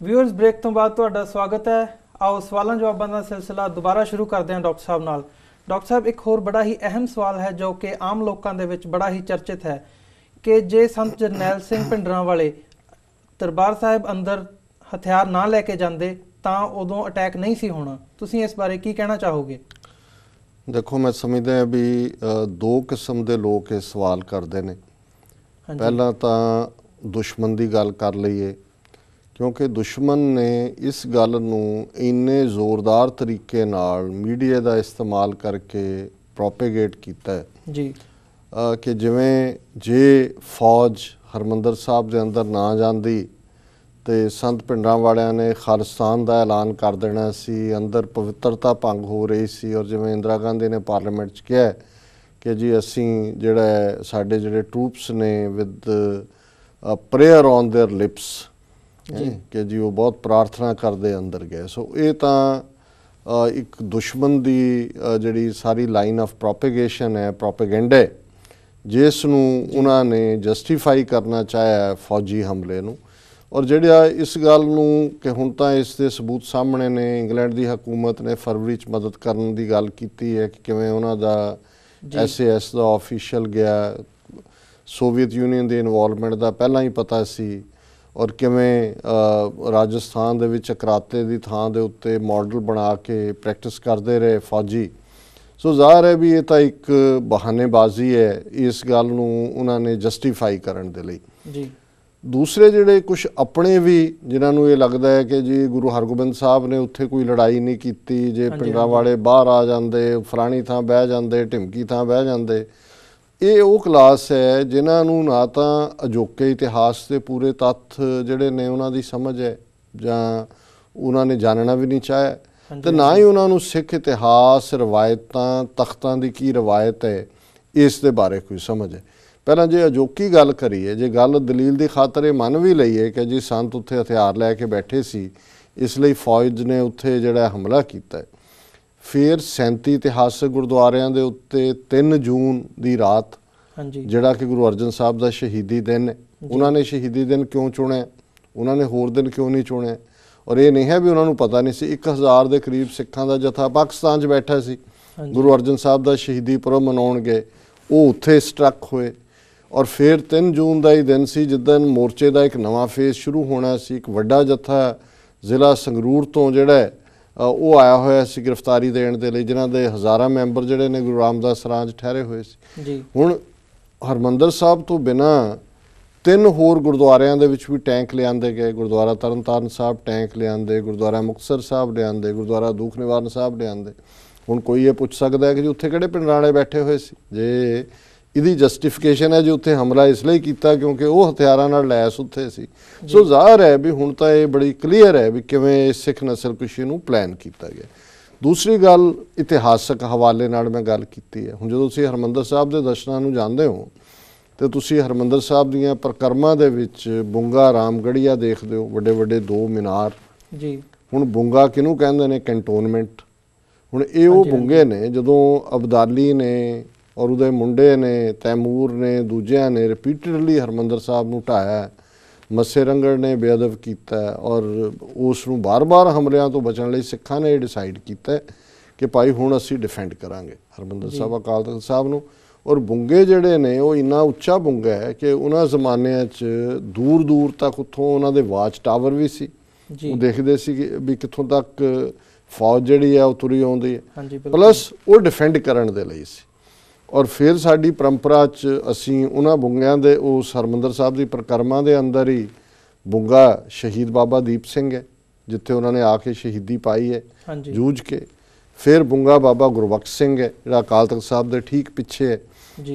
Viewers break तो बाद तुहाडा स्वागत है। आओ सवालों जवाबों का सिलसिला दोबारा शुरू करते हैं डॉक्टर साहब नाल। डॉक्टर साहब, एक होर बड़ा ही अहम सवाल है जो कि आम लोगों के विच बड़ा ही चर्चित है कि जे संत जरनैल सिंह भिंडरांवाले दरबार साहिब अंदर हथियार ना लैके जाते तो उदों अटैक नहीं सी होना। तुसीं इस बारे की कहना चाहोगे? देखो, मैं समझदा भी दो किस्म के लोग ये सवाल करते हैं। पहला तो दुश्मन की गल कर लईए, क्योंकि दुश्मन ने इस गल नूं इन्ने जोरदार तरीके नाल मीडिया का इस्तेमाल करके प्रोपेगेट किया है जी कि जिवें जे फौज हरमंदर साहब के अंदर ना जाती तो संत भिंडरांवालियां ने खालिस्तान का ऐलान कर देना सी, अंदर पवित्रता भंग हो रही सी। और जिवें इंदिरा गांधी ने पार्लीमेंट च कहा कि जी असी जिहड़ा साडे जिहड़े ट्रूप्स ने with prayer on their lips कि जी वो बहुत प्रार्थना करते अंदर गए। सो ये तो एक दुश्मन की जिहड़ी सारी लाइन ऑफ प्रोपेगेशन है, प्रोपेगेंडा है, जिसनूं उन्होंने जस्टिफाई करना चाहया फौजी हमले नूं। और जिहड़ा इस गल नूं कि हुण तां इसके सबूत सामने ने, इंग्लैंड की हुकूमत ने फरवरी च मदद करने की गल की है कि किवें उन्हां दा SAS का ऑफिशियल गया, सोवियत यूनीयन की इनवॉल्वमेंट का पहला ही पता सी। और किवें राजस्थान दे विच चक्राते की थां दे उत्ते मॉडल बना के प्रैक्टिस करते रहे फौजी। सो ज़ाहिर है भी ये तो एक बहानेबाजी है इस गल नूं उन्होंने जस्टिफाई करने दे लई। जी दूसरे जिहड़े कुछ अपने भी जिन्होंने ये लगता है कि जी गुरु हरगोबिंद साहब ने उत्थे कोई लड़ाई नहीं की, जे भिंडरांवाले बाहर आ जाते, फलानी थां बह जाते, ढिमकी थां बह जाते, ये वो क्लास है जिन्होंने ना तो अजोके इतिहास के पूरे तत्थ जिहड़े ने उन्हों की समझ है जां उन्होंने जानना भी नहीं चाहया, तो ना ही उन्होंने सिख इतिहास रवायतां तख्तां की की रवायत है इस दे बारे कोई समझ है। पहला जे अजोकी गल करिए, जे गल दलील की खातर मन भी लईए कि जी संत उत्थे हथियार लैके बैठे सी, इसलिए फौज ने उत्थे जिहड़ा हमला किया है। फिर 37 इतिहासक गुरुद्वारियां दे उत्ते 3 जून की रात जिहड़ा कि गुरु अर्जन साहब का शहीदी दिन है, उन्होंने शहीदी दिन क्यों चुनिया, उन्होंने होर दिन क्यों नहीं चुनिया? और ये नहीं है भी उन्होंने पता नहीं सी। 1000 के करीब सिखां का जत्था पाकिस्तान च बैठा सी, गुरु अर्जन साहब का शहीदी पुरब मनाउण गए, वो उत्थे स्ट्रक होए। और फिर 3 जून का ही दिन सी जिदन मोर्चे का एक नवा फेज शुरू होना सी। एक वड्डा जत्था जिला संगरूर तो जिहड़ा वो आया होया सी गिरफ्तारी देने के लिए, जिन्हां दे हज़ारां मैंबर जिहड़े ने गुरु रामदास सरांज ठहरे हुए सी। हुण हरमंदर साहब तो बिना 3 होर गुरुद्वारियां दे विच भी टैंक लिआंदे गए। गुरुद्वारा तरनताਰਨ साहब टैंक लिआंदे, गुरुद्वारा मुक्तसर साहब लिआंदे, गुरुद्वारा दूख निवारण साहब लिआंदे। हुण कोई ये पुछ सकदा है कि जी उत्थे किहड़े भिंडरांवाले बैठे हुए सी? जे इहदी जस्टिफिकेशन है जी उत्थे हमला इसलिए किया क्योंकि वो हथियारां नाल लैस उत्थे सी। सो ज़ाहिर है भी हुण तां ये बड़ी क्लीयर है भी किवें सिख नस्लकुशी नूं प्लान किया गया। दूसरी गल इतिहासक हवाले नाल मैं गल कीती है। हुण जदों तुसीं हरमंदर साहब के दर्शनां नूं जांदे हो तो तुसीं हरमंदर साहब दीआं परिकरमां दे विच बुंगा रामगढ़िया देखदे हो, वड्डे वड्डे 2 मीनार। हुण बुंगा किहनूं कहंदे ने? कैंटोनमेंट। हुण ये वो बुंगे ने जदों अब्दाली ने और उहदे मुंडे ने, तैमूर ने, दूजियां ने रिपीटडली हरमंदर साहब नूं ढाया, मस्से रंगड़ ने बेअदब किया और उसनूं बार बार हमलियां तो बचण लई सिखां ने डिसाइड किया कि भाई हुण असीं डिफेंड करांगे हरमंदर साहब अकाल तख्त साहब नूं। और बुंगे जिहड़े ने वो इन्ना उच्चा बुंगा है कि उन्हां ज़मानिਆਂ 'ਚ दूर दूर तक उत्थों उन्हां दे वाच टावर भी सी, वो देखदे सी कि भी कित्थों तक फौज जिहड़ी है वो तुरी आउंदी है, प्लस वो डिफेंड करन दे लई सी। और फिर साडी परंपरा च असीं उन्हां बुंगिਆਂ दे उस हरमंदर साहब की परिक्रमा के अंदर ही बुंगा शहीद बाबा दीप सिंह है जिथे उन्होंने आके शहीदी पाई है जूझ के। फिर बुंगा बाबा गुरबख्श सिंह है जिहड़ा अकाल तख्त साहब के ठीक पिछे है।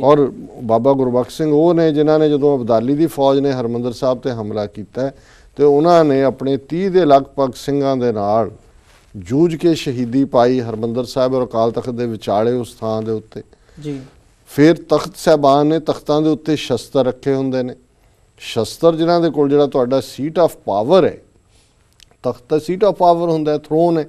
और बाबा गुरबख्श सिंह वो ने जिन्होंने जो अब्दाली की फौज ने हरमंदर साहब ते हमला किया तो उन्होंने अपने 30 के लगभग सिंघां दे नाल जूझ के शहीदी पाई हरमंदर साहब और अकाल तख्त के विचाले उस थां दे उत्ते। फिर तख्त साहबान ने तख्तां दे उत्ते शस्त्र रखे हुंदे ने। शस्त्र जिन्हां दे कोल जिहड़ा तुहाडा सीट ऑफ पावर है, तख्त सीट ऑफ पावर हुंदा है, थ्रोन है,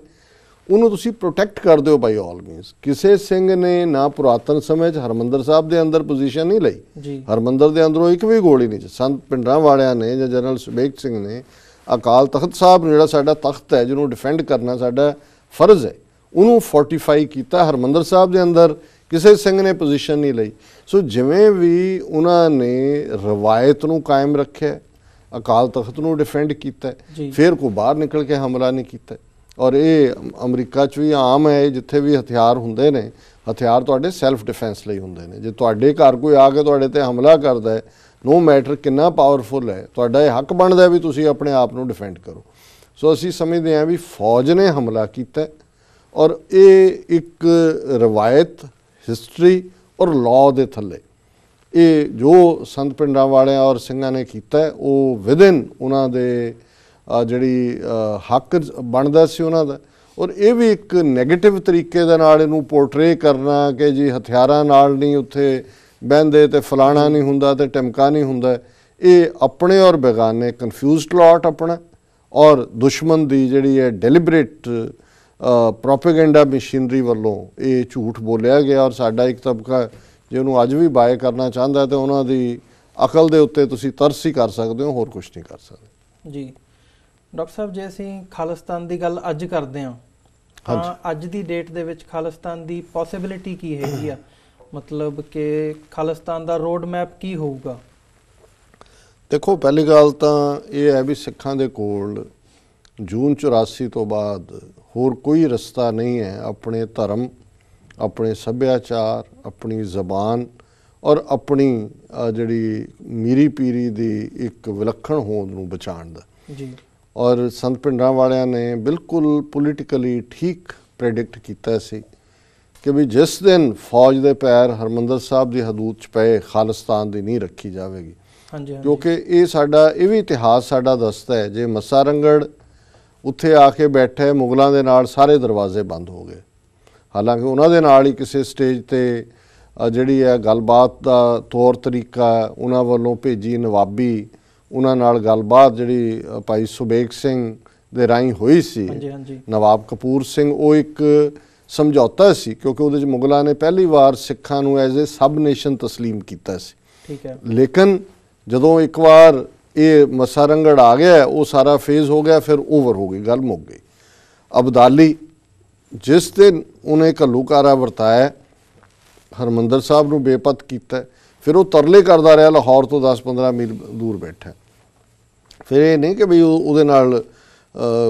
उन्होंने तुसीं प्रोटैक्ट कर दो बाई ऑल मीनस। किसी सिंह ने ना पुरातन समय हरमंदर साहब के अंदर पोजीशन नहीं लई, हरमंदर के अंदरों एक भी गोली नहीं। संत भिंडरांवालियां ने या जनरल सुबेग सिंह ने ਅਕਾਲ ਤਖਤ ਸਾਹਿਬ ਜਿਹੜਾ ਸਾਡਾ ਤਖਤ ਹੈ, ਜਿਹਨੂੰ ਡਿਫੈਂਡ ਕਰਨਾ ਸਾਡਾ ਫਰਜ਼ ਹੈ, ਉਹਨੂੰ ਫੋਰਟੀਫਾਈ ਕੀਤਾ। ਹਰਿਮੰਦਰ ਸਾਹਿਬ ਦੇ ਅੰਦਰ ਕਿਸੇ ਸਿੰਘ ਨੇ ਪੋਜੀਸ਼ਨ ਨਹੀਂ ਲਈ। ਸੋ ਜਿਵੇਂ ਵੀ ਉਹਨਾਂ ਨੇ ਰਵਾਇਤ ਨੂੰ ਕਾਇਮ ਰੱਖਿਆ, ਅਕਾਲ ਤਖਤ ਨੂੰ ਡਿਫੈਂਡ ਕੀਤਾ, ਫਿਰ ਕੋਈ ਬਾਹਰ ਨਿਕਲ ਕੇ ਹਮਲਾ ਨਹੀਂ ਕੀਤਾ। ਔਰ ਇਹ ਅਮਰੀਕਾ 'ਚ ਵੀ ਆਮ ਹੈ, ਜਿੱਥੇ ਵੀ ਹਥਿਆਰ ਹੁੰਦੇ ਨੇ, ਹਥਿਆਰ ਤੁਹਾਡੇ ਸੈਲਫ ਡਿਫੈਂਸ ਲਈ ਹੁੰਦੇ ਨੇ। ਜੇ ਤੁਹਾਡੇ ਘਰ ਕੋਈ ਆ ਕੇ ਤੁਹਾਡੇ ਤੇ ਹਮਲਾ ਕਰਦਾ ਹੈ, ਨੋ ਮੈਟਰ ਕਿੰਨਾ ਪਾਵਰਫੁਲ ਹੈ, ਤੁਹਾਡਾ ਇਹ ਹੱਕ ਬਣਦਾ ਵੀ ਤੁਸੀਂ ਆਪਣੇ ਆਪ ਨੂੰ ਡਿਫੈਂਡ ਕਰੋ। ਸੋ ਅਸੀਂ ਸਮਝਦੇ ਹਾਂ ਵੀ ਫੌਜ ਨੇ ਹਮਲਾ ਕੀਤਾ ਔਰ ਇਹ ਇੱਕ ਰਵਾਇਤ, ਹਿਸਟਰੀ ਔਰ ਲਾਅ ਦੇ ਥੱਲੇ ਇਹ ਜੋ ਸੰਤ ਪਿੰਡਾਂ ਵਾਲਿਆਂ ਔਰ ਸਿੰਘਾਂ ਨੇ ਕੀਤਾ ਉਹ ਵਿਦਿਨ ਉਹਨਾਂ ਦੇ ਜਿਹੜੀ ਹੱਕ ਬਣਦਾ ਸੀ ਉਹਨਾਂ ਦਾ। ਔਰ ਇਹ ਵੀ ਇੱਕ ਨੈਗੇਟਿਵ ਤਰੀਕੇ ਦੇ ਨਾਲ ਇਹਨੂੰ ਪੋਰਟਰੇ ਕਰਨਾ ਕਿ ਜੀ ਹਥਿਆਰਾਂ ਨਾਲ ਨਹੀਂ ਉੱਥੇ ਬਹਿੰਦੇ ਤੇ ਫਲਾਣਾ ਨਹੀਂ ਹੁੰਦਾ ਤੇ ਟਮਕਾ ਨਹੀਂ ਹੁੰਦਾ, ਇਹ ਆਪਣੇ ਔਰ ਬੇਗਾਨੇ ਕਨਫਿਊਜ਼ਡ ਲਾਟ ਆਪਣਾ ਔਰ ਦੁਸ਼ਮਣ ਦੀ ਜਿਹੜੀ ਹੈ ਡੈਲੀਬਰੇਟ ਪ੍ਰੋਪੇਗੈਂਡਾ ਮਸ਼ੀਨਰੀ ਵੱਲੋਂ ਇਹ ਝੂਠ ਬੋਲਿਆ ਗਿਆ। ਔਰ ਸਾਡਾ ਇੱਕ ਤਬਕਾ ਜੇ ਉਹਨੂੰ ਅੱਜ ਵੀ ਬਾਏ ਕਰਨਾ ਚਾਹੁੰਦਾ ਤੇ ਉਹਨਾਂ ਦੀ ਅਕਲ ਦੇ ਉੱਤੇ ਤੁਸੀਂ ਤਰਸ ਹੀ ਕਰ ਸਕਦੇ ਹੋ, ਹੋਰ ਕੁਝ ਨਹੀਂ ਕਰ ਸਕਦੇ। ਜੀ ਡਾਕਟਰ ਸਾਹਿਬ, ਜੇ ਅਸੀਂ ਖਾਲਿਸਤਾਨ ਦੀ ਗੱਲ ਅੱਜ ਕਰਦੇ ਹਾਂ ਤਾਂ ਅੱਜ ਦੀ ਡੇਟ ਦੇ ਵਿੱਚ ਖਾਲਿਸਤਾਨ ਦੀ ਪੋਸੀਬਿਲਿਟੀ ਕੀ ਹੈਗੀ ਆ? ਮਤਲਬ ਕਿ ਖਾਲਿਸਤਾਨ ਦਾ ਰੋਡ ਮੈਪ ਕੀ ਹੋਊਗਾ? ਦੇਖੋ, ਪਹਿਲੀ ਗੱਲ ਤਾਂ ਇਹ ਹੈ ਵੀ ਸਿੱਖਾਂ ਦੇ ਕੋਲ ਜੂਨ 84 ਤੋਂ ਬਾਅਦ ਹੋਰ ਕੋਈ ਰਸਤਾ ਨਹੀਂ ਹੈ ਆਪਣੇ ਧਰਮ, ਆਪਣੇ ਸੱਭਿਆਚਾਰ, ਆਪਣੀ ਜ਼ਬਾਨ ਔਰ ਆਪਣੀ ਜਿਹੜੀ ਮੀਰੀ ਪੀਰੀ ਦੀ ਇੱਕ ਵਿਲੱਖਣ ਹੋਂਦ ਨੂੰ ਬਚਾਉਣ ਦਾ। ਜੀ। ਔਰ ਸੰਤ ਪਿੰਡਾਂ ਵਾਲਿਆਂ ਨੇ ਬਿਲਕੁਲ ਪੋਲੀਟੀਕਲੀ ਠੀਕ ਪ੍ਰੈਡਿਕਟ ਕੀਤਾ ਸੀ ਕਿ ਵੀ ਜਿਸ ਦਿਨ ਫੌਜ ਦੇ ਪੈਰ ਹਰਿਮੰਦਰ ਸਾਹਿਬ ਦੀ ਹਦੂਦ 'ਚ ਪਏ, ਖਾਲਿਸਤਾਨ ਦੀ ਨੀਂਹ ਰੱਖੀ ਜਾਵੇਗੀ। ਕਿਉਂਕਿ ਇਹ ਵੀ ਇਤਿਹਾਸ ਸਾਡਾ ਦੱਸਦਾ ਹੈ, ਜੇ ਮੱਸਾ ਰੰਗੜ ਉੱਥੇ ਆ ਕੇ ਬੈਠੇ, ਮੁਗਲਾਂ ਦੇ ਨਾਲ ਸਾਰੇ ਦਰਵਾਜ਼ੇ ਬੰਦ ਹੋ ਗਏ। ਹਾਲਾਂਕਿ ਉਹਨਾਂ ਦੇ ਨਾਲ ਹੀ ਕਿਸੇ ਸਟੇਜ ਤੇ ਜਿਹੜੀ ਹੈ ਗੱਲਬਾਤ ਦਾ ਤੌਰ ਤਰੀਕਾ ਉਹਨਾਂ ਵੱਲੋਂ ਭੇਜੀ ਨਵਾਬੀ, ਉਹਨਾਂ ਨਾਲ ਗੱਲਬਾਤ ਜਿਹੜੀ ਭਾਈ ਸੁਬੇਗ ਸਿੰਘ ਦੇ ਰਾਹੀਂ ਹੋਈ ਸੀ, ਨਵਾਬ ਕਪੂਰ ਸਿੰਘ, ਉਹ ਇੱਕ ਸਮਝੌਤਾ ਸੀ ਕਿਉਂਕਿ ਉਹਦੇ 'ਚ ਮੁਗਲਾਂ ਨੇ ਪਹਿਲੀ ਵਾਰ ਸਿੱਖਾਂ ਨੂੰ ਐਜ਼ ਏ ਸਬ ਨੇਸ਼ਨ ਤਸਲੀਮ ਕੀਤਾ ਸੀ। ਠੀਕ ਹੈ। ਲੇਕਿਨ ਜਦੋਂ ਇੱਕ ਵਾਰ ਇਹ ਮੱਸਾ ਰੰਗੜ ਆ ਗਿਆ, ਉਹ ਸਾਰਾ ਫੇਜ਼ ਹੋ ਗਿਆ, ਫਿਰ ਓਵਰ ਹੋ ਗਈ, ਗੱਲ ਮੁੱਕ ਗਈ। ਅਬਦਾਲੀ ਜਿਸ ਦਿਨ ਉਹਨੇ ਘੱਲੂਕਾਰਾ ਵਰਤਾਇਆ, ਹਰਿਮੰਦਰ ਸਾਹਿਬ ਨੂੰ ਬੇਪਤ ਕੀਤਾ, ਫਿਰ ਉਹ ਤਰਲੇ ਕਰਦਾ ਰਿਹਾ ਲਾਹੌਰ ਤੋਂ 10-15 ਮੀਲ ਦੂਰ ਬੈਠਾ। ਫਿਰ ਇਹ ਨਹੀਂ ਕਿ ਵੀ ਉਹਦੇ ਨਾਲ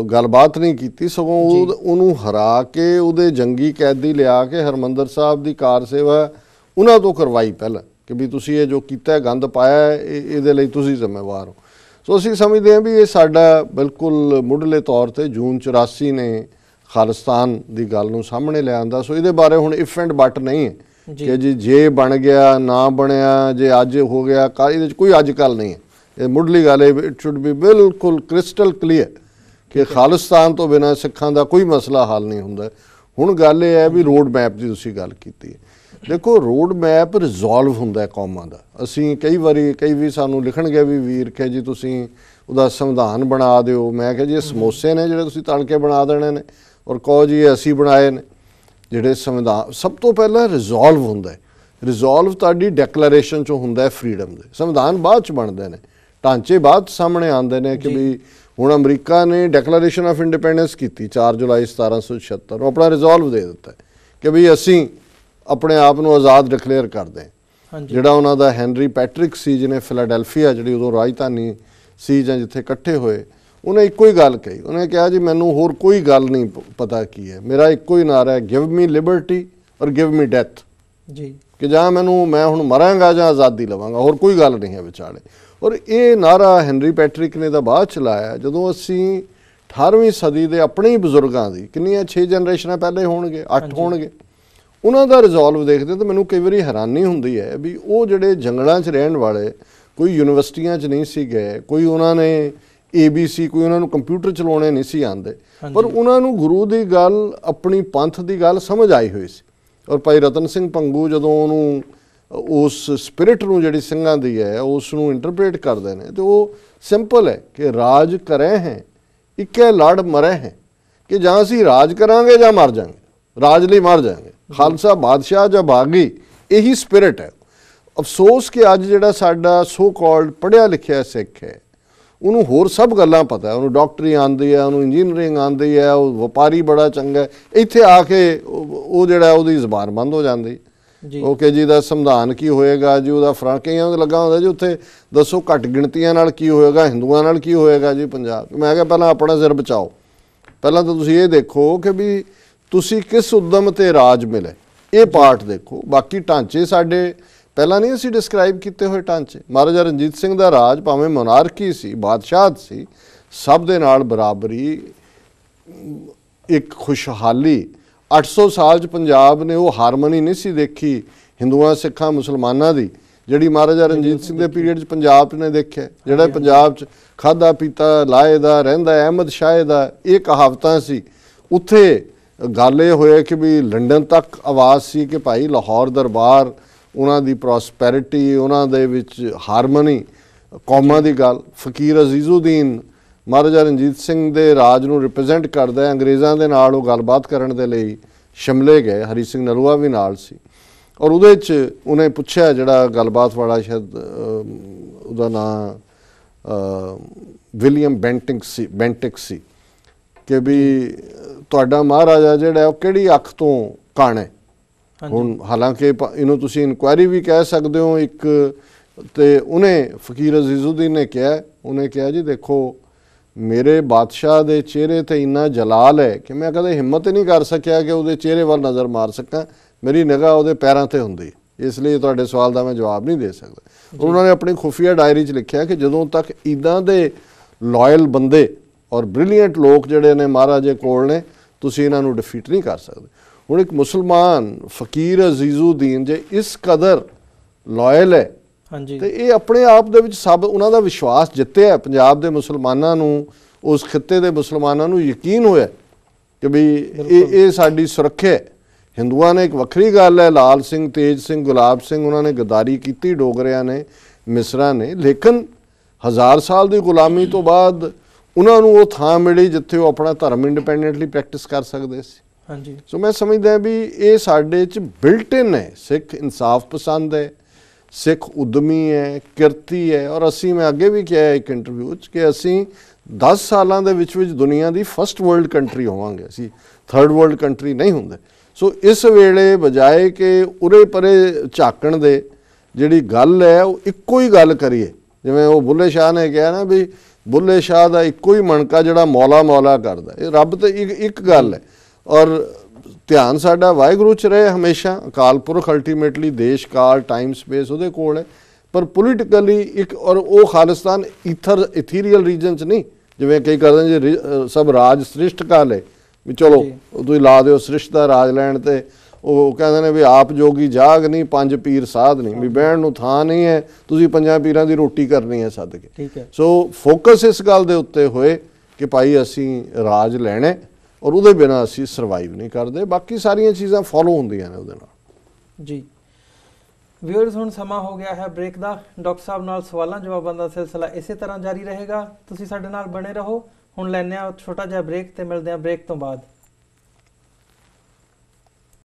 ਗੱਲਬਾਤ ਨਹੀਂ ਕੀਤੀ, ਸਗੋਂ ਉਹਨੂੰ ਹਰਾ ਕੇ ਉਹਦੇ ਜੰਗੀ ਕੈਦੀ ਲਿਆ ਕੇ ਹਰਿਮੰਦਰ ਸਾਹਿਬ ਦੀ ਕਾਰ ਸੇਵਾ ਉਹਨਾਂ ਤੋਂ ਕਰਵਾਈ ਪਹਿਲਾਂ ਕਿ ਵੀ ਤੁਸੀਂ ਇਹ ਜੋ ਕੀਤਾ ਗੰਦ ਪਾਇਆ, ਇਹਦੇ ਲਈ ਤੁਸੀਂ ਜ਼ਿੰਮੇਵਾਰ ਹੋ। ਸੋ ਅਸੀਂ ਸਮਝਦੇ ਹਾਂ ਵੀ ਇਹ ਸਾਡਾ ਬਿਲਕੁਲ ਮੁੱਢਲੇ ਤੌਰ ਤੇ ਜੂਨ 84 ਨੇ ਖਾਲਿਸਤਾਨ ਦੀ ਗੱਲ ਨੂੰ ਸਾਹਮਣੇ ਲਿਆਂਦਾ। ਸੋ ਇਹਦੇ ਬਾਰੇ ਹੁਣ ਇਫ ਐਂਡ ਬਟ ਨਹੀਂ ਹੈ ਕਿ ਜੀ ਜੇ ਬਣ ਗਿਆ ਨਾ ਬਣਿਆ, ਜੇ ਅੱਜ ਹੋ ਗਿਆ ਕੱਲ੍ਹ, ਇਹਦੇ 'ਚ ਕੋਈ ਅੱਜ ਕੱਲ੍ਹ ਨਹੀਂ ਹੈ। ਇਹ ਮੁੱਢਲੀ ਗੱਲ ਹੈ, ਇਟ ਸ਼ੁੱਡ ਬੀ ਬਿਲਕੁਲ ਕ੍ਰਿਸਟਲ ਕਲੀਅਰ ਕਿ ਖਾਲਿਸਤਾਨ ਤੋਂ ਬਿਨਾਂ ਸਿੱਖਾਂ ਦਾ ਕੋਈ ਮਸਲਾ ਹੱਲ ਨਹੀਂ ਹੁੰਦਾ। ਹੁਣ ਗੱਲ ਇਹ ਹੈ ਵੀ ਰੋਡ ਮੈਪ ਦੀ ਤੁਸੀਂ ਗੱਲ ਕੀਤੀ ਹੈ। ਦੇਖੋ, ਰੋਡ ਮੈਪ ਰਿਜ਼ੋਲਵ ਹੁੰਦਾ ਕੌਮਾਂ ਦਾ। ਅਸੀਂ ਕਈ ਵੀ ਸਾਨੂੰ ਲਿਖਣਗੇ ਵੀ ਵੀਰ ਕਿ ਜੀ ਤੁਸੀਂ ਉਹਦਾ ਸੰਵਿਧਾਨ ਬਣਾ ਦਿਓ। ਮੈਂ ਕਿਹਾ ਜੀ ਇਹ ਸਮੋਸੇ ਨੇ ਜਿਹੜੇ ਤੁਸੀਂ ਤਲ ਕੇ ਬਣਾ ਦੇਣੇ ਨੇ, ਔਰ ਕਹੋ ਜੀ ਇਹ ਅਸੀਂ ਬਣਾਏ ਨੇ। ਜਿਹੜੇ ਸੰਵਿਧਾਨ ਸਭ ਤੋਂ ਪਹਿਲਾਂ ਰਿਜ਼ੋਲਵ ਹੁੰਦਾ ਹੈ। ਰਿਜ਼ੋਲਵ ਤੁਹਾਡੀ ਡੈਕਲੇਰੇਸ਼ਨ 'ਚੋਂ ਹੁੰਦਾ ਹੈ ਫਰੀਡਮ ਦੇ। ਸੰਵਿਧਾਨ ਬਾਅਦ 'ਚ ਬਣਦੇ ਨੇ, ਢਾਂਚੇ ਬਾਅਦ ਸਾਹਮਣੇ ਆਉਂਦੇ ਨੇ ਕਿ ਵੀ ਹੁਣ ਅਮਰੀਕਾ ਨੇ ਡੈਕਲੇਰੇਸ਼ਨ ਆਫ ਇੰਡੀਪੈਂਡੈਂਸ ਕੀਤੀ 4 ਜੁਲਾਈ 1776 ਨੂੰ, ਆਪਣਾ ਰਿਜ਼ੋਲਵ ਦੇ ਦਿੱਤਾ ਕਿ ਵੀ ਅਸੀਂ ਆਪਣੇ ਆਪ ਨੂੰ ਆਜ਼ਾਦ ਡਿਕਲੇਅਰ ਕਰਦੇ ਹਾਂ। ਜਿਹੜਾ ਉਹਨਾਂ ਦਾ ਹੈਨਰੀ ਪੈਟਰਿਕ ਸੀ, ਜਿਹਨੇ ਫਿਲਾਡੈਲਫੀਆ ਜਿਹੜੀ ਉਦੋਂ ਰਾਜਧਾਨੀ ਸੀ ਜਾਂ ਜਿੱਥੇ ਇਕੱਠੇ ਹੋਏ, ਉਹਨੇ ਇੱਕੋ ਹੀ ਗੱਲ ਕਹੀ। ਉਹਨੇ ਕਿਹਾ ਜੀ ਮੈਨੂੰ ਹੋਰ ਕੋਈ ਗੱਲ ਨਹੀਂ ਪਤਾ ਕੀ ਹੈ, ਮੇਰਾ ਇੱਕੋ ਹੀ ਨਾਰਾ ਹੈ, ਗਿਵ ਮੀ ਲਿਬਰਟੀ ਔਰ ਗਿਵ ਮੀ ਡੈਥ। ਜੀ, ਕਿ ਜਾਂ ਮੈਂ ਹੁਣ ਮਰਾਂਗਾ ਜਾਂ ਆਜ਼ਾਦੀ ਲਵਾਂਗਾ, ਹੋਰ ਕੋਈ ਗੱਲ ਨਹੀਂ ਹੈ ਵਿਚਾਲੇ। ਔਰ ਇਹ ਨਾਰਾ ਹੈਨਰੀ ਪੈਟਰਿਕ ਨੇ ਤਾਂ ਬਾਅਦ ਚਲਾਇਆ ਜਦੋਂ ਅਸੀਂ 18ਵੀਂ ਸਦੀ ਦੇ ਆਪਣੇ ਹੀ ਬਜ਼ੁਰਗਾਂ ਦੀ ਕਿੰਨੀਆਂ 6 ਜਨਰੇਸ਼ਨਾਂ ਪਹਿਲੇ ਹੋਣਗੇ, 8 ਹੋਣਗੇ, ਉਹਨਾਂ ਦਾ ਰਿਜ਼ੋਲਵ ਦੇਖਦੇ ਤਾਂ ਮੈਨੂੰ ਕਈ ਵਾਰੀ ਹੈਰਾਨੀ ਹੁੰਦੀ ਹੈ ਵੀ ਉਹ ਜਿਹੜੇ ਜੰਗਲਾਂ 'ਚ ਰਹਿਣ ਵਾਲੇ, ਕੋਈ ਯੂਨੀਵਰਸਿਟੀਆਂ 'ਚ ਨਹੀਂ ਸੀ ਗਏ, ਕੋਈ ਉਹਨਾਂ ਨੇ ABC, ਕੋਈ ਉਹਨਾਂ ਨੂੰ ਕੰਪਿਊਟਰ ਚਲਾਉਣੇ ਨਹੀਂ ਸੀ ਆਉਂਦੇ, ਪਰ ਉਹਨਾਂ ਨੂੰ ਗੁਰੂ ਦੀ ਗੱਲ, ਆਪਣੀ ਪੰਥ ਦੀ ਗੱਲ ਸਮਝ ਆਈ ਹੋਈ ਸੀ। ਔਰ ਭਾਈ ਰਤਨ ਸਿੰਘ ਭੰਗੂ ਜਦੋਂ ਉਹਨੂੰ ਉਸ ਸਪਿਰਿਟ ਨੂੰ ਜਿਹੜੀ ਸਿੰਘਾਂ ਦੀ ਹੈ ਉਸ ਨੂੰ ਇੰਟਰਪ੍ਰੇਟ ਕਰਦੇ ਨੇ ਤੇ ਉਹ ਸਿੰਪਲ ਹੈ ਕਿ ਰਾਜ ਕਰੇ ਹੈ ਇੱਕੇ ਲੜ ਮਰੇ ਹੈ, ਕਿ ਜਾਂ ਅਸੀਂ ਰਾਜ ਕਰਾਂਗੇ ਜਾਂ ਮਰ ਜਾਵਾਂਗੇ, ਰਾਜ ਲਈ ਮਰ ਜਾਵਾਂਗੇ, ਖਾਲਸਾ ਬਾਦਸ਼ਾਹ ਜਾਂ ਬਾਗੀ, ਇਹੀ ਸਪਿਰਿਟ ਹੈ। ਅਫਸੋਸ ਕਿ ਅੱਜ ਜਿਹੜਾ ਸਾਡਾ ਸੋ ਕਾਲਡ ਪੜ੍ਹਿਆ ਲਿਖਿਆ ਸਿੱਖ ਹੈ ਉਹਨੂੰ ਹੋਰ ਸਭ ਗੱਲਾਂ ਪਤਾ ਹੈ, ਉਹਨੂੰ ਡਾਕਟਰੀ ਆਉਂਦੀ ਹੈ, ਉਹਨੂੰ ਇੰਜੀਨੀਅਰਿੰਗ ਆਉਂਦੀ ਹੈ, ਉਹ ਵਪਾਰੀ ਬੜਾ ਚੰਗਾ ਹੈ। ਇੱਥੇ ਆ ਕੇ ਉਹ ਜਿਹੜਾ ਉਹਦੀ ਜ਼ਬਾਨ ਬੰਦ ਹੋ ਜਾਂਦੀ ਜੀ। ਓਕੇ ਜੀ ਦਾ ਸੰਵਿਧਾਨ ਕੀ ਹੋਏਗਾ ਜੀ, ਉਹਦਾ ਕਈਆਂ ਨੂੰ ਲੱਗਾ ਹੁੰਦਾ ਜੀ ਉੱਥੇ ਦੱਸੋ ਘੱਟ ਗਿਣਤੀਆਂ ਨਾਲ ਕੀ ਹੋਏਗਾ, ਹਿੰਦੂਆਂ ਨਾਲ ਕੀ ਹੋਏਗਾ ਜੀ ਪੰਜਾਬ। ਮੈਂ ਕਿਹਾ ਪਹਿਲਾਂ ਆਪਣਾ ਸਿਰ ਬਚਾਓ, ਪਹਿਲਾਂ ਤਾਂ ਤੁਸੀਂ ਇਹ ਦੇਖੋ ਕਿ ਵੀ ਤੁਸੀਂ ਕਿਸ ਉਦਮ ਤੇ ਰਾਜ ਮਿਲੇ, ਇਹ ਪਾਰਟ ਦੇਖੋ। ਬਾਕੀ ਢਾਂਚੇ ਸਾਡੇ ਪਹਿਲਾਂ ਨਹੀਂ ਅਸੀਂ ਡਿਸਕ੍ਰਾਈਬ ਕੀਤੇ ਹੋਏ ਢਾਂਚੇ। ਮਹਾਰਾਜਾ ਰਣਜੀਤ ਸਿੰਘ ਦਾ ਰਾਜ ਭਾਵੇਂ ਮੋਨਾਰਕੀ ਸੀ, ਬਾਦਸ਼ਾਹਤ ਸੀ, ਸਭ ਦੇ ਨਾਲ ਬਰਾਬਰੀ, ਇੱਕ ਖੁਸ਼ਹਾਲੀ। 800 ਸਾਲ 'ਚ ਪੰਜਾਬ ਨੇ ਉਹ ਹਾਰਮਨੀ ਨਹੀਂ ਸੀ ਦੇਖੀ ਹਿੰਦੂਆਂ ਸਿੱਖਾਂ ਮੁਸਲਮਾਨਾਂ ਦੀ, ਜਿਹੜੀ ਮਹਾਰਾਜਾ ਰਣਜੀਤ ਸਿੰਘ ਦੇ ਪੀਰੀਅਡ 'ਚ ਪੰਜਾਬ ਨੇ ਦੇਖਿਆ। ਜਿਹੜਾ ਪੰਜਾਬ 'ਚ ਖਾਧਾ ਪੀਤਾ ਲਾਏ ਦਾ ਰਹਿੰਦਾ ਅਹਿਮਦ ਸ਼ਾਹ ਦਾ, ਇਹ ਕਹਾਵਤਾਂ ਸੀ। ਉੱਥੇ ਗੱਲ ਇਹ ਹੋਇਆ ਕਿ ਵੀ ਲੰਡਨ ਤੱਕ ਆਵਾਜ਼ ਸੀ ਕਿ ਭਾਈ ਲਾਹੌਰ ਦਰਬਾਰ, ਉਹਨਾਂ ਦੀ ਪ੍ਰੋਸਪੈਰਿਟੀ, ਉਹਨਾਂ ਦੇ ਵਿੱਚ ਹਾਰਮਨੀ, ਕੌਮਾਂ ਦੀ ਗੱਲ। ਫਕੀਰ ਅਜ਼ੀਜ਼ੁਦੀਨ ਮਹਾਰਾਜਾ ਰਣਜੀਤ ਸਿੰਘ ਦੇ ਰਾਜ ਨੂੰ ਰਿਪਰੈਜ਼ੈਂਟ ਕਰਦਾ ਹੈ। ਅੰਗਰੇਜ਼ਾਂ ਦੇ ਨਾਲ ਉਹ ਗੱਲਬਾਤ ਕਰਨ ਦੇ ਲਈ ਸ਼ਿਮਲੇ ਗਏ, ਹਰੀ ਸਿੰਘ ਨਲੂਆ ਵੀ ਨਾਲ ਸੀ। ਔਰ ਉਹਦੇ 'ਚ ਉਹਨੇ ਪੁੱਛਿਆ, ਜਿਹੜਾ ਗੱਲਬਾਤ ਵਾਲਾ ਸ਼ਾਇਦ ਉਹਦਾ ਨਾਂ ਵਿਲੀਅਮ ਬੈਂਟਿਕ ਸੀ ਕਿ ਵੀ ਤੁਹਾਡਾ ਮਹਾਰਾਜਾ ਜਿਹੜਾ ਉਹ ਕਿਹੜੀ ਅੱਖ ਤੋਂ ਕਾਣਾ ਹੈ। ਹੁਣ ਹਾਲਾਂਕਿ ਇਹਨੂੰ ਤੁਸੀਂ ਇਨਕੁਆਇਰੀ ਵੀ ਕਹਿ ਸਕਦੇ ਹੋ ਇੱਕ, ਤੇ ਉਹਨੇ ਫਕੀਰ ਅਜ਼ੀਜ਼ੁਦੀਨ ਨੇ ਕਿਹਾ, ਉਹਨੇ ਕਿਹਾ ਜੀ ਦੇਖੋ ਮੇਰੇ ਬਾਦਸ਼ਾਹ ਦੇ ਚਿਹਰੇ ਤੇ ਇੰਨਾ ਜਲਾਲ ਹੈ ਕਿ ਮੈਂ ਕਦੇ ਹਿੰਮਤ ਹੀ ਨਹੀਂ ਕਰ ਸਕਿਆ ਕਿ ਉਹਦੇ ਚਿਹਰੇ ਵੱਲ ਨਜ਼ਰ ਮਾਰ ਸਕਾਂ, ਮੇਰੀ ਨਿਗਾਹ ਉਹਦੇ ਪੈਰਾਂ ਤੇ ਹੁੰਦੀ, ਇਸ ਲਈ ਤੁਹਾਡੇ ਸਵਾਲ ਦਾ ਮੈਂ ਜਵਾਬ ਨਹੀਂ ਦੇ ਸਕਦਾ। ਉਹਨਾਂ ਨੇ ਆਪਣੀ ਖੁਫੀਆ ਡਾਇਰੀ 'ਚ ਲਿਖਿਆ ਕਿ ਜਦੋਂ ਤੱਕ ਇੱਦਾਂ ਦੇ ਲਾਇਲ ਬੰਦੇ ਔਰ ਬ੍ਰਿਲੀਅੰਟ ਲੋਕ ਜਿਹੜੇ ਨੇ ਮਹਾਰਾਜੇ ਕੋਲ ਨੇ, ਤੁਸੀਂ ਇਹਨਾਂ ਨੂੰ ਡਿਫੀਟ ਨਹੀਂ ਕਰ ਸਕਦੇ। ਹੁਣ ਇੱਕ ਮੁਸਲਮਾਨ ਫਕੀਰ ਅਜ਼ੀਜ਼ੁਦੀਨ ਜੇ ਇਸ ਕਦਰ ਲਾਇਲ ਹੈ, ਤੇ ਇਹ ਆਪਣੇ ਆਪ ਦੇ ਵਿੱਚ ਸਭ ਉਹਨਾਂ ਦਾ ਵਿਸ਼ਵਾਸ ਜਿੱਤਿਆ। ਪੰਜਾਬ ਦੇ ਮੁਸਲਮਾਨਾਂ ਨੂੰ, ਉਸ ਖਿੱਤੇ ਦੇ ਮੁਸਲਮਾਨਾਂ ਨੂੰ ਯਕੀਨ ਹੋਇਆ ਕਿ ਵੀ ਇਹ ਸਾਡੀ ਸੁਰੱਖਿਆ ਹੈ। ਹਿੰਦੂਆਂ ਨੇ ਇੱਕ ਵੱਖਰੀ ਗੱਲ ਹੈ, ਲਾਲ ਸਿੰਘ, ਤੇਜ ਸਿੰਘ, ਗੁਲਾਬ ਸਿੰਘ, ਉਹਨਾਂ ਨੇ ਗਦਾਰੀ ਕੀਤੀ, ਡੋਗਰਿਆਂ ਨੇ, ਮਿਸਰਾਂ ਨੇ, ਲੇਕਿਨ 1000 ਸਾਲ ਦੀ ਗੁਲਾਮੀ ਤੋਂ ਬਾਅਦ ਉਹਨਾਂ ਨੂੰ ਉਹ ਥਾਂ ਮਿਲੀ ਜਿੱਥੇ ਉਹ ਆਪਣਾ ਧਰਮ ਇੰਡੀਪੈਂਡੈਂਟਲੀ ਪ੍ਰੈਕਟਿਸ ਕਰ ਸਕਦੇ ਸੀ। ਹਾਂਜੀ। ਸੋ ਮੈਂ ਸਮਝਦਾ ਵੀ ਇਹ ਸਾਡੇ 'ਚ ਬਿਲਟ ਇਨ ਹੈ। ਸਿੱਖ ਇਨਸਾਫ ਪਸੰਦ ਹੈ, ਸਿੱਖ ਉਦਮੀ ਹੈ, ਕਿਰਤੀ ਹੈ। ਔਰ ਅਸੀਂ, ਮੈਂ ਅੱਗੇ ਵੀ ਕਿਹਾ ਇੱਕ ਇੰਟਰਵਿਊ 'ਚ ਕਿ ਅਸੀਂ 10 ਸਾਲਾਂ ਦੇ ਵਿੱਚ ਦੁਨੀਆ ਦੀ ਫਸਟ ਵਰਲਡ ਕੰਟਰੀ ਹੋਵਾਂਗੇ, ਅਸੀਂ ਥਰਡ ਵਰਲਡ ਕੰਟਰੀ ਨਹੀਂ ਹੁੰਦੇ। ਸੋ ਇਸ ਵੇਲੇ ਬਜਾਏ ਕਿ ਉਰੇ ਪਰੇ ਝਾਕਣ ਦੇ, ਜਿਹੜੀ ਗੱਲ ਹੈ ਉਹ ਇੱਕੋ ਹੀ ਗੱਲ ਕਰੀਏ। ਜਿਵੇਂ ਉਹ ਬੁੱਲੇ ਸ਼ਾਹ ਨੇ ਕਿਹਾ ਨਾ ਵੀ ਬੁੱਲੇ ਸ਼ਾਹ ਦਾ ਇੱਕੋ ਹੀ ਮਣਕਾ ਜਿਹੜਾ ਮੌਲਾ ਮੌਲਾ ਕਰਦਾ, ਇਹ ਰੱਬ ਤੇ ਇੱਕ ਗੱਲ ਹੈ। ਔਰ ਧਿਆਨ ਸਾਡਾ ਵਾਹਿਗੁਰੂ 'ਚ ਰਹੇ ਹਮੇਸ਼ਾ। ਅਕਾਲ ਪੁਰਖ ਅਲਟੀਮੇਟਲੀ ਦੇਸ਼ ਕਾਲ ਟਾਈਮ ਸਪੇਸ ਉਹਦੇ ਕੋਲ ਹੈ, ਪਰ ਪੋਲੀਟੀਕਲੀ ਇੱਕ, ਔਰ ਉਹ ਖਾਲਿਸਤਾਨ ਇਥੀਰੀਅਲ ਰੀਜਨ 'ਚ ਨਹੀਂ, ਜਿਵੇਂ ਕਈ ਕਰਦੇ ਜੀ ਸਭ ਰਾਜ ਸ੍ਰਿਸ਼ਟ ਕਾਲ ਹੈ ਵੀ ਚਲੋ ਤੁਸੀਂ ਲਾ ਦਿਓ ਸ੍ਰਿਸ਼ਟ ਦਾ ਰਾਜ ਲੈਣ, ਤੇ ਉਹ ਕਹਿੰਦੇ ਨੇ ਵੀ ਆਪ ਜੋਗੀ ਜਾਗ ਨਹੀਂ, 5 ਪੀਰ ਸਾਧ ਨਹੀਂ, ਵੀ ਬਹਿਣ ਨੂੰ ਥਾਂ ਨਹੀਂ ਹੈ, ਤੁਸੀਂ 5 ਪੀਰਾਂ ਦੀ ਰੋਟੀ ਕਰਨੀ ਹੈ ਸੱਦ ਕੇ। ਸੋ ਫੋਕਸ ਇਸ ਗੱਲ ਦੇ ਉੱਤੇ ਹੋਏ ਕਿ ਭਾਈ ਅਸੀਂ ਰਾਜ ਲੈਣਾ, ਔਰ ਉਹਦੇ ਬਿਨਾਂ ਅਸੀਂ ਸਰਵਾਈਵ ਨਹੀਂ ਕਰਦੇ। ਬਾਕੀ ਸਾਰੀਆਂ ਚੀਜ਼ਾਂ ਫੋਲੋ ਹੁੰਦੀਆਂ ਨੇ ਉਹਦੇ ਨਾਲ। ਜੀ ਵਿਊਅਰਸ, ਹੁਣ ਸਮਾਂ ਹੋ ਗਿਆ ਹੈ ਬ੍ਰੇਕ ਦਾ। ਡਾਕਟਰ ਸਾਹਿਬ ਨਾਲ ਸਵਾਲਾਂ ਜਵਾਬਾਂ ਦਾ ਸਿਲਸਿਲਾ ਇਸੇ ਤਰ੍ਹਾਂ ਜਾਰੀ ਰਹੇਗਾ, ਤੁਸੀਂ ਸਾਡੇ ਨਾਲ ਬਣੇ ਰਹੋ। ਹੁਣ ਲੈਂਦੇ ਹਾਂ ਛੋਟਾ ਜਿਹਾ ਬ੍ਰੇਕ ਤੇ ਮਿਲਦੇ ਹਾਂ ਬ੍ਰੇਕ ਤੋਂ ਬਾਅਦ।